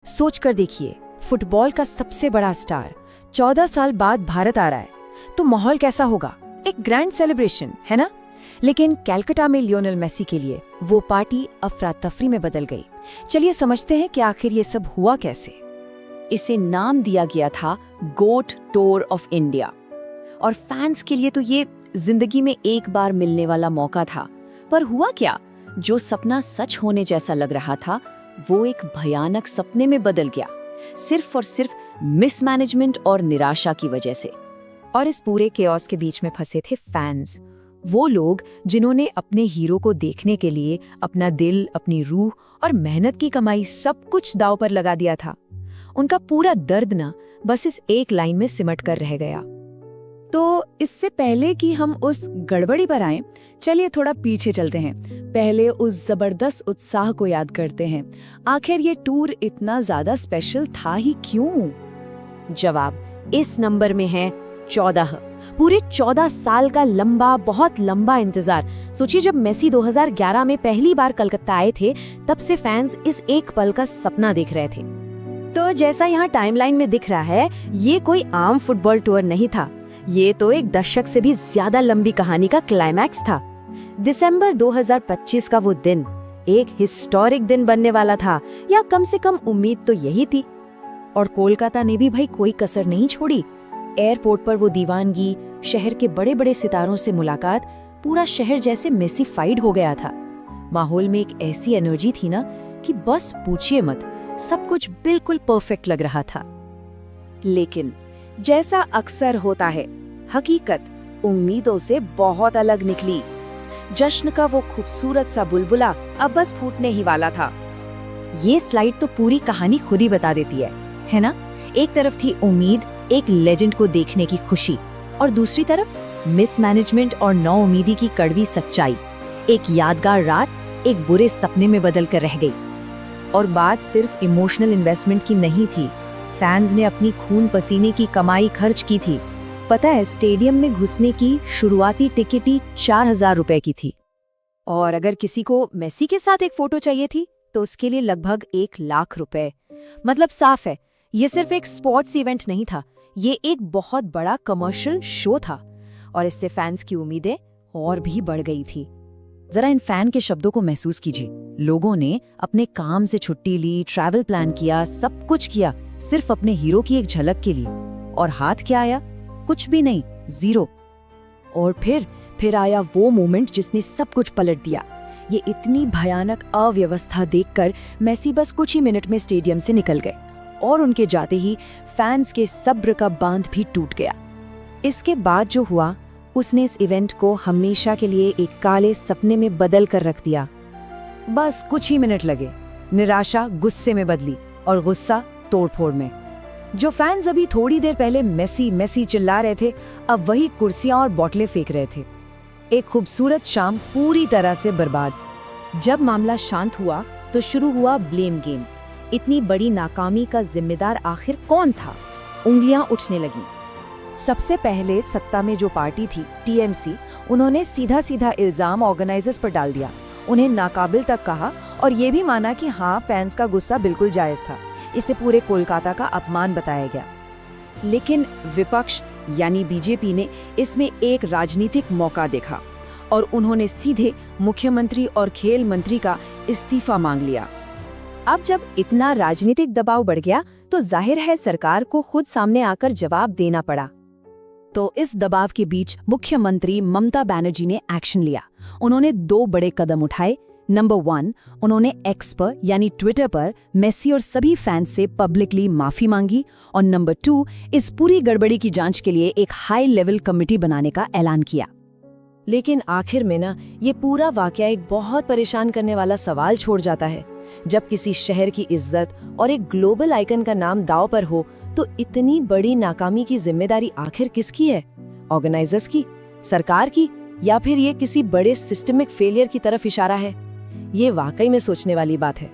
सोच कर देखिए, फुटबॉल का सबसे बड़ा स्टार 14 साल बाद भारत आ रहा है, तो माहौल कैसा होगा? एक ग्रैंड सेलिब्रेशन, है ना? लेकिन कलकत्ता में लियोनेल मेसी के लिए वो पार्टी अफरा तफरी में बदल गई। चलिए समझते हैं कि आखिर ये सब हुआ कैसे। इसे नाम दिया गया था गोट टूर ऑफ इंडिया, और फैंस के लिए तो ये जिंदगी में एक बार मिलने वाला मौका था। पर हुआ क्या? जो सपना सच होने जैसा लग रहा था, वो एक भयानक सपने में बदल गया, सिर्फ और सिर्फ मिसमैनेजमेंट और निराशा की वजह से। और इस पूरे केओस के बीच में फंसे थे फैंस, वो लोग जिन्होंने अपने हीरो को देखने के लिए अपना दिल, अपनी रूह और मेहनत की कमाई सब कुछ दांव पर लगा दिया था। उनका पूरा दर्द ना बस इस एक लाइन में सिमट कर रह गया। तो इससे पहले कि हम उस गड़बड़ी पर आएं, चलिए थोड़ा पीछे चलते हैं। पहले उस जबरदस्त उत्साह को याद करते हैं। आखिर ये टूर इतना ज्यादा स्पेशल था ही क्यों? जवाब इस नंबर में है 14। पूरे 14 साल का लंबा, बहुत लंबा इंतजार। सोचिए, जब मेसी 2011 में पहली बार कलकत्ता आए थे, तब से फैंस इस एक पल का सपना देख रहे थे। तो जैसा यहाँ टाइमलाइन में दिख रहा है, ये कोई आम फुटबॉल टूर नहीं था। ये तो एक दशक से भी ज्यादा लंबी कहानी का क्लाइमैक्स था। दिसंबर 2025 का वो दिन एक हिस्टोरिक दिन बनने वाला था, या कम से कम उम्मीद तो यही थी। और कोलकाता ने भी भाई कोई कसर नहीं छोड़ी। एयरपोर्ट पर वो दीवानगी, शहर के बड़े बड़े सितारों से मुलाकात, पूरा शहर जैसे मेसिफाइड हो गया था। माहौल में एक ऐसी एनर्जी थी ना कि बस पूछिए मत, सब कुछ बिल्कुल परफेक्ट लग रहा था। लेकिन जैसा अक्सर होता है, हकीकत उम्मीदों से बहुत अलग निकली। जश्न का वो खूबसूरत सा बुलबुला अब बस फूटने ही वाला था। ये स्लाइड तो पूरी कहानी खुद ही बता देती है ना? एक तरफ थी उम्मीद, एक लेजेंड को देखने की खुशी, और दूसरी तरफ मिसमैनेजमेंट और नाउम्मीदी की कड़वी सच्चाई। एक यादगार रात एक बुरे सपने में बदल कर रह गई। और बात सिर्फ इमोशनल इन्वेस्टमेंट की नहीं थी। फैंस ने अपनी खून पसीने की कमाई खर्च की थी। पता है, स्टेडियम में घुसने की शुरुआती टिकट ही 4000 रुपए की थी। और अगर किसी को मेसी के साथ एक फोटो चाहिए थी, तो उसके लिए लगभग 1 लाख रुपए। मतलब साफ है, ये सिर्फ एक स्पोर्ट्स इवेंट नहीं था, ये एक बहुत बड़ा कमर्शियल शो था। और इससे फैंस की उम्मीदें और भी बढ़ गई थी। जरा इन फैन के शब्दों को महसूस कीजिए। लोगों ने अपने काम से छुट्टी ली, ट्रैवल प्लान किया, सब कुछ किया, सिर्फ अपने हीरो की एक झलक के लिए। और हाथ क्या आया? कुछ भी नहीं, जीरो। और फिर आया वो मोमेंट जिसने सब कुछ पलट दिया। ये इतनी भयानक अव्यवस्था देखकर मेसी बस कुछ ही मिनट में स्टेडियम से निकल गए, और उनके जाते ही फैंस के सब्र का बांध भी टूट गया। इसके बाद जो हुआ, उसने इस इवेंट को हमेशा के लिए एक काले सपने में बदल कर रख दिया। बस कुछ ही मिनट लगे, निराशा गुस्से में बदली, और गुस्सा तोड़फोड़ में। जो फैंस अभी थोड़ी देर पहले मेसी मेसी चिल्ला रहे थे, अब वही कुर्सियां और बोतलें फेंक रहे थे। एक खूबसूरत शाम पूरी तरह से बर्बाद। जब मामला शांत हुआ, तो शुरू हुआ ब्लेम गेम। इतनी बड़ी नाकामी का जिम्मेदार आखिर कौन था? उंगलियां उठने लगीं। सबसे पहले सत्ता में जो पार्टी थी, टीएमसी, उन्होंने सीधा सीधा इल्जाम ऑर्गेनाइजर्स पर डाल दिया। उन्हें नाकाबिल तक कहा, और ये भी माना कि हाँ, फैंस का गुस्सा बिल्कुल जायज था। इसे पूरे कोलकाता का अपमान बताया गया। लेकिन विपक्ष यानी बीजेपी ने इसमें एक राजनीतिक मौका देखा, और उन्होंने सीधे मुख्यमंत्री और खेल मंत्री का इस्तीफा मांग लिया। अब जब इतना राजनीतिक दबाव बढ़ गया, तो जाहिर है सरकार को खुद सामने आकर जवाब देना पड़ा। तो इस दबाव के बीच मुख्यमंत्री ममता बनर्जी ने एक्शन लिया। उन्होंने 2 बड़े कदम उठाए। नंबर 1, उन्होंने एक्स पर यानी ट्विटर पर मेसी और सभी फैंस से पब्लिकली माफी मांगी। और नंबर 2, इस पूरी गड़बड़ी की जांच के लिए एक हाई लेवल कमेटी बनाने का ऐलान किया। लेकिन आखिर में ना, ये पूरा वाकया एक बहुत परेशान करने वाला सवाल छोड़ जाता है। जब किसी शहर की इज्जत और एक ग्लोबल आइकन का नाम दांव पर हो, तो इतनी बड़ी नाकामी की जिम्मेदारी आखिर किसकी है? ऑर्गेनाइजर्स की, सरकार की, या फिर ये किसी बड़े सिस्टमिक फेलियर की तरफ इशारा है? ये वाकई में सोचने वाली बात है।